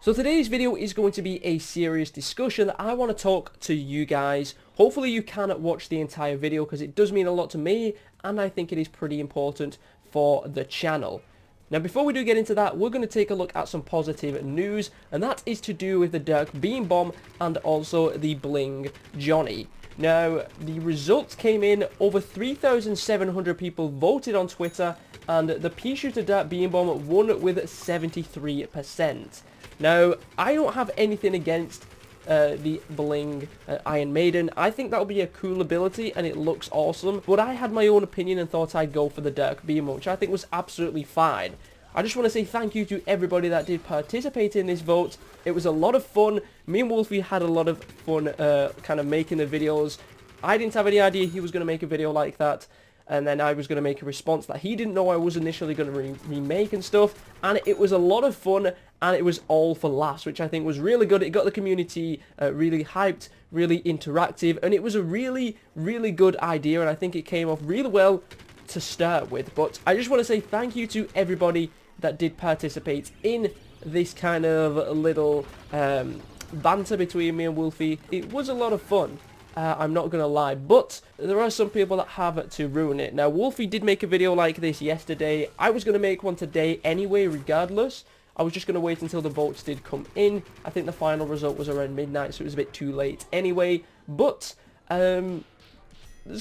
So today's video is going to be a serious discussion that I want to talk to you guys. Hopefully you can watch the entire video because it does mean a lot to me and I think it is pretty important for the channel. Now before we do get into that, we're going to take a look at some positive news, and that is to do with the Dirk Beam Bomb and also the Bling Johnny. Now the results came in, over 3,700 people voted on Twitter and the pea shooter Dirk Beam Bomb won with 73%. Now, I don't have anything against the Bling Iron Maiden. I think that'll be a cool ability and it looks awesome. But I had my own opinion and thought I'd go for the Dirk Beam, which I think was absolutely fine. I just want to say thank you to everybody that did participate in this vote. It was a lot of fun. Me and Wolfie had a lot of fun kind of making the videos. I didn't have any idea he was going to make a video like that. And then I was going to make a response that he didn't know I was initially going to remake and stuff. And it was a lot of fun, and it was all for laughs, which I think was really good. It got the community really hyped, really interactive, and it was a really, really good idea, and I think it came off really well to start with. But I just want to say thank you to everybody that did participate in this kind of little banter between me and Wolfie. It was a lot of fun. I'm not going to lie, but there are some people that have to ruin it. Now, Wolfie did make a video like this yesterday. I was going to make one today anyway, regardless. I was just going to wait until the votes did come in. I think the final result was around midnight, so it was a bit too late anyway. But there's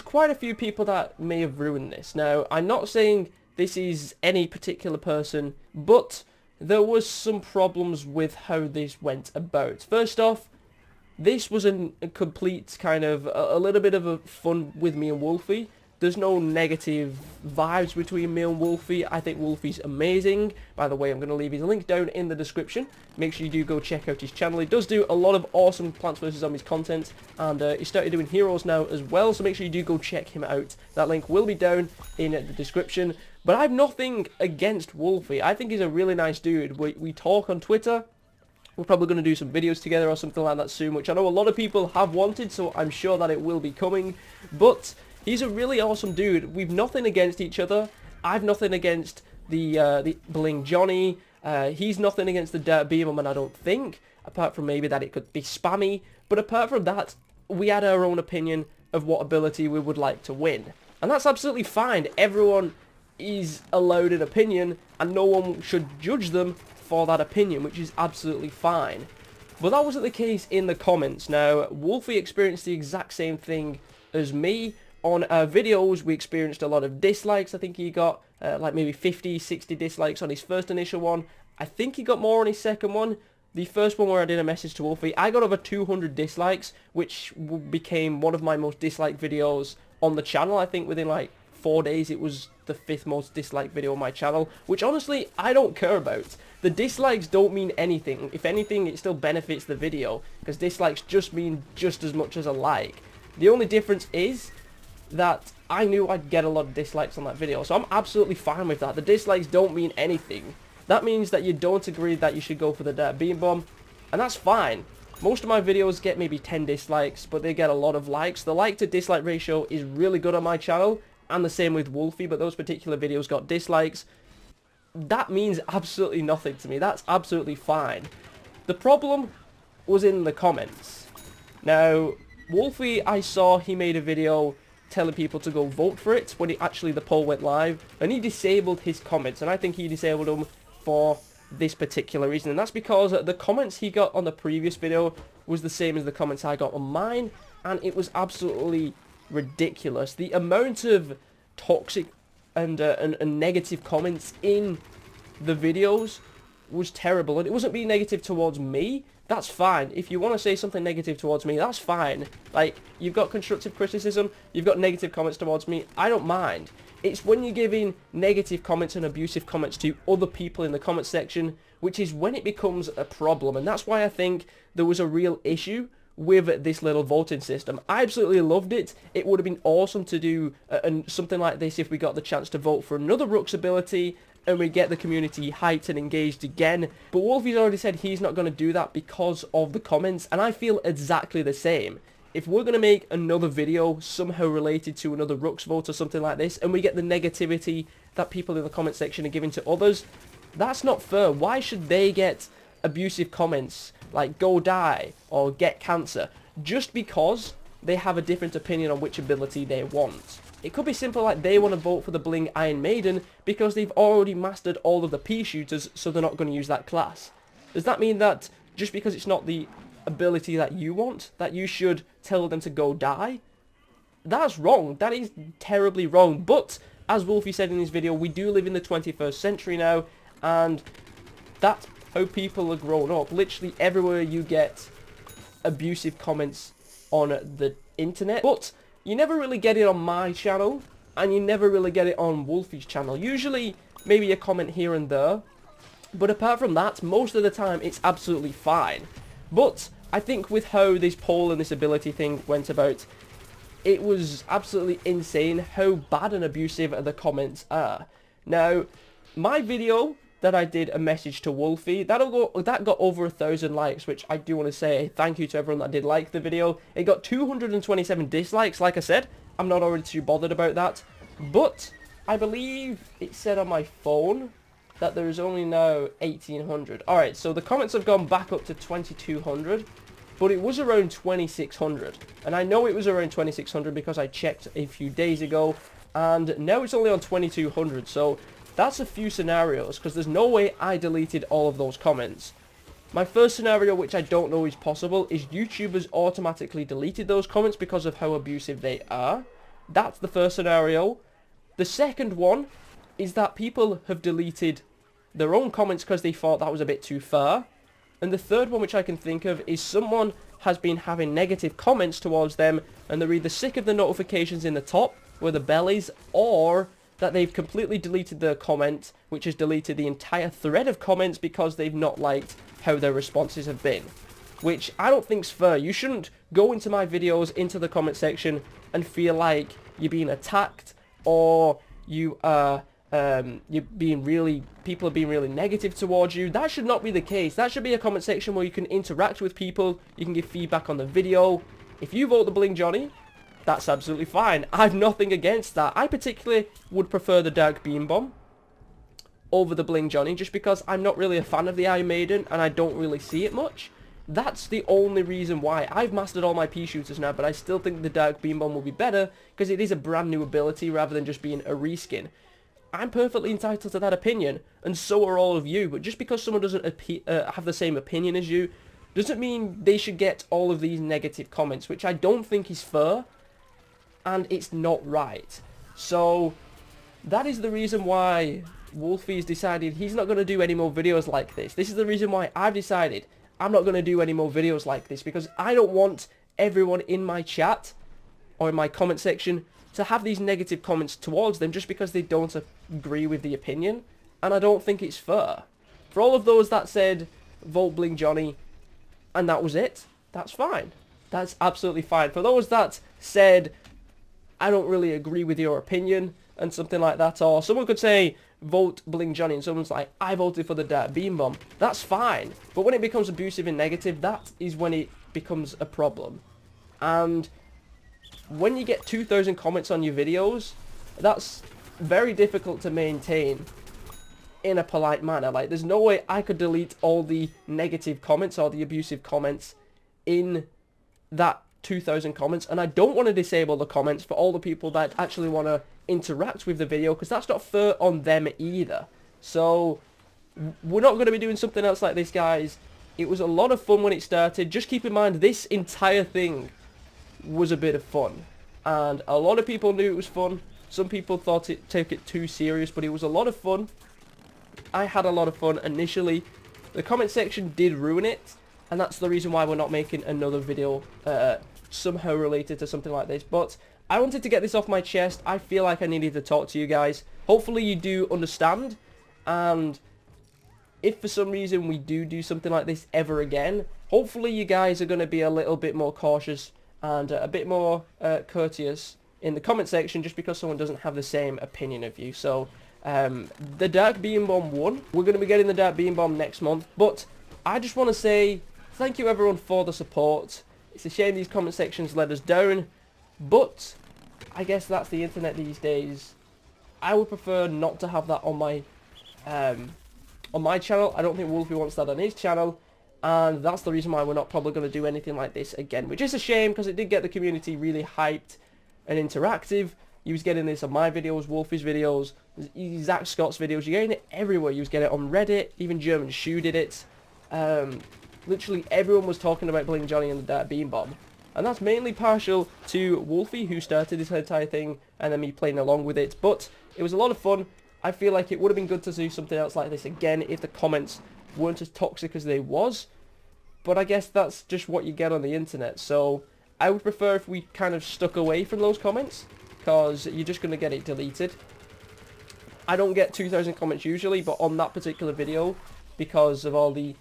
quite a few people that may have ruined this. Now, I'm not saying this is any particular person, but there was some problems with how this went about. First off, this was a complete kind of a little bit of a fun with me and Wolfie. There's no negative vibes between me and Wolfie. I think Wolfie's amazing. By the way, I'm going to leave his link down in the description. Make sure you do go check out his channel. He does do a lot of awesome Plants vs Zombies content, and he started doing Heroes now as well, so make sure you do go check him out. That link will be down in the description. But I have nothing against Wolfie. I think he's a really nice dude. We talk on Twitter. We're probably going to do some videos together or something like that soon, which I know a lot of people have wanted, so I'm sure that it will be coming. But he's a really awesome dude. We've nothing against each other. I've nothing against the Bling Johnny. He's nothing against the Dirk Beam Bomb, I don't think, apart from maybe that it could be spammy. But apart from that, we had our own opinion of what ability we would like to win. And that's absolutely fine. Everyone is allowed an opinion, and no one should judge them for that opinion, which is absolutely fine. But that wasn't the case in the comments. Now, Wolfie experienced the exact same thing as me. On our videos, we experienced a lot of dislikes. I think he got like maybe 50, 60 dislikes on his first initial one. I think he got more on his second one. The first one where I did a message to Wolfie, I got over 200 dislikes, which became one of my most disliked videos on the channel. I think within like 4 days it was the 5th most disliked video on my channel, which honestly I don't care about. The dislikes don't mean anything. If anything, it still benefits the video, because dislikes just mean just as much as a like. The only difference is that I knew I'd get a lot of dislikes on that video, so I'm absolutely fine with that. The dislikes don't mean anything. That means that you don't agree that you should go for the Dirk Beam Bomb, and that's fine. Most of my videos get maybe 10 dislikes, but they get a lot of likes. The like to dislike ratio is really good on my channel, and the same with Wolfie, but those particular videos got dislikes. That means absolutely nothing to me. That's absolutely fine. The problem was in the comments. Now, Wolfie, I saw he made a video telling people to go vote for it when the poll went live, and he disabled his comments, and I think he disabled them for this particular reason, and that's because the comments he got on the previous video was the same as the comments I got on mine, and it was absolutely ridiculous. The amount of toxic and negative comments in the videos was terrible, and it wasn't being negative towards me. That's fine. If you want to say something negative towards me, that's fine. Like, you've got constructive criticism, you've got negative comments towards me, I don't mind. It's when you're giving negative comments and abusive comments to other people in the comment section, which is when it becomes a problem, and that's why I think there was a real issue with this little voting system. I absolutely loved it. It would have been awesome to do something like this if we got the chance to vote for another Rook's ability and we get the community hyped and engaged again. But Wolfie's already said he's not going to do that because of the comments, and I feel exactly the same. If we're going to make another video somehow related to another Rook's vote or something like this, and we get the negativity that people in the comment section are giving to others, that's not fair. Why should they get abusive comments like "go die" or "get cancer" just because they have a different opinion on which ability they want. It could be simple like they want to vote for the Bling Iron Maiden because they've already mastered all of the pea shooters, so they're not going to use that class. Does that mean that just because it's not the ability that you want, that you should tell them to go die? That's wrong. That is terribly wrong. But as Wolfie said in his video, we do live in the 21st century now, and that's how people are grown up. Literally everywhere you get abusive comments on the internet. But you never really get it on my channel, and you never really get it on Wolfie's channel. Usually maybe a comment here and there, but apart from that, most of the time it's absolutely fine. But I think with how this poll and this ability thing went about, it was absolutely insane how bad and abusive the comments are. Now, my video that I did a message to Wolfie, that got over 1,000 likes, which I do want to say thank you to everyone that did like the video. It got 227 dislikes. Like I said, I'm not already too bothered about that, but I believe it said on my phone that there is only now 1,800. Alright, so the comments have gone back up to 2,200, but it was around 2,600, and I know it was around 2,600 because I checked a few days ago, and now it's only on 2,200, so that's a few scenarios, because there's no way I deleted all of those comments. My first scenario, which I don't know is possible, is YouTubers automatically deleted those comments because of how abusive they are. That's the first scenario. The second one is that people have deleted their own comments because they thought that was a bit too far. And the third one, which I can think of, is someone has been having negative comments towards them, and they're either sick of the notifications in the top, where the bell is, or that they've completely deleted their comment, which has deleted the entire thread of comments because they've not liked how their responses have been. Which I don't think's fair. You shouldn't go into my videos, into the comment section, and feel like you're being attacked, or you are people are being really negative towards you. That should not be the case. That should be a comment section where you can interact with people, you can give feedback on the video. If you vote the Bling Johnny, that's absolutely fine. I have nothing against that. I particularly would prefer the Dark Beam Bomb over the Bling Johnny, just because I'm not really a fan of the Iron Maiden, and I don't really see it much. That's the only reason why. I've mastered all my pea shooters now, but I still think the Dark Beam Bomb will be better, because it is a brand new ability rather than just being a reskin. I'm perfectly entitled to that opinion, and so are all of you, but just because someone doesn't have the same opinion as you, doesn't mean they should get all of these negative comments, which I don't think is fair, and it's not right. So, that is the reason why Wolfie's decided he's not going to do any more videos like this. This is the reason why I've decided I'm not going to do any more videos like this, because I don't want everyone in my chat, or in my comment section, to have these negative comments towards them just because they don't agree with the opinion, and I don't think it's fair. For all of those that said, vote Bling Johnny, and that was it, that's fine. That's absolutely fine. For those that said, I don't really agree with your opinion, and something like that, or someone could say, vote Bling Johnny, and someone's like, I voted for the Dark Beam Bomb, that's fine. But when it becomes abusive and negative, that is when it becomes a problem. And when you get 2,000 comments on your videos, that's very difficult to maintain in a polite manner. Like, there's no way I could delete all the negative comments or the abusive comments in that 2,000 comments, and I don't want to disable the comments for all the people that actually want to interact with the video, because that's not fair on them either. So we're not going to be doing something else like this, guys. It was a lot of fun when it started. Just keep in mind, this entire thing was a bit of fun, and a lot of people knew it was fun. Some people thought it took it too serious, but it was a lot of fun. I had a lot of fun initially. The comment section did ruin it, and that's the reason why we're not making another video somehow related to something like this. But I wanted to get this off my chest. I feel like I needed to talk to you guys. Hopefully you do understand, and if for some reason we do something like this ever again, hopefully you guys are going to be a little bit more cautious and a bit more courteous in the comment section, just because someone doesn't have the same opinion of you. So the Dark Beam Bomb won. We're going to be getting the Dark Beam Bomb next month, but I just want to say thank you everyone for the support. It's a shame these comment sections let us down, but I guess that's the internet these days. I would prefer not to have that on my on my channel. I don't think Wolfie wants that on his channel. And that's the reason why we're not probably going to do anything like this again. Which is a shame, because it did get the community really hyped and interactive. You was getting this on my videos, Wolfie's videos, Zach Scott's videos. You're getting it everywhere. You was getting it on Reddit. Even German Shoe did it. Literally everyone was talking about Bling Johnny and the Dirt Beam Bomb. And that's mainly partial to Wolfie, who started this entire thing, and then me playing along with it. But it was a lot of fun. I feel like it would have been good to do something else like this again if the comments weren't as toxic as they was. But I guess that's just what you get on the internet. So I would prefer if we kind of stuck away from those comments, because you're just going to get it deleted. I don't get 2,000 comments usually, but on that particular video, because of all the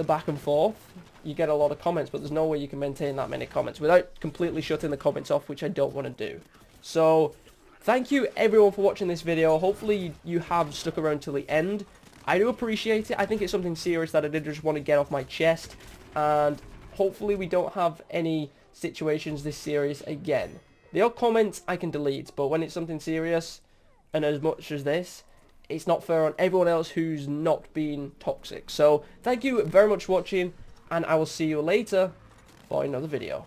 back and forth, you get a lot of comments, but there's no way you can maintain that many comments without completely shutting the comments off, which I don't want to do. So thank you everyone for watching this video. Hopefully you have stuck around till the end. I do appreciate it. I think it's something serious that I did just want to get off my chest, and hopefully we don't have any situations this serious again. The odd comments I can delete, but when it's something serious, and as much as this, it's not fair on everyone else who's not been toxic. So thank you very much for watching, and I will see you later for another video.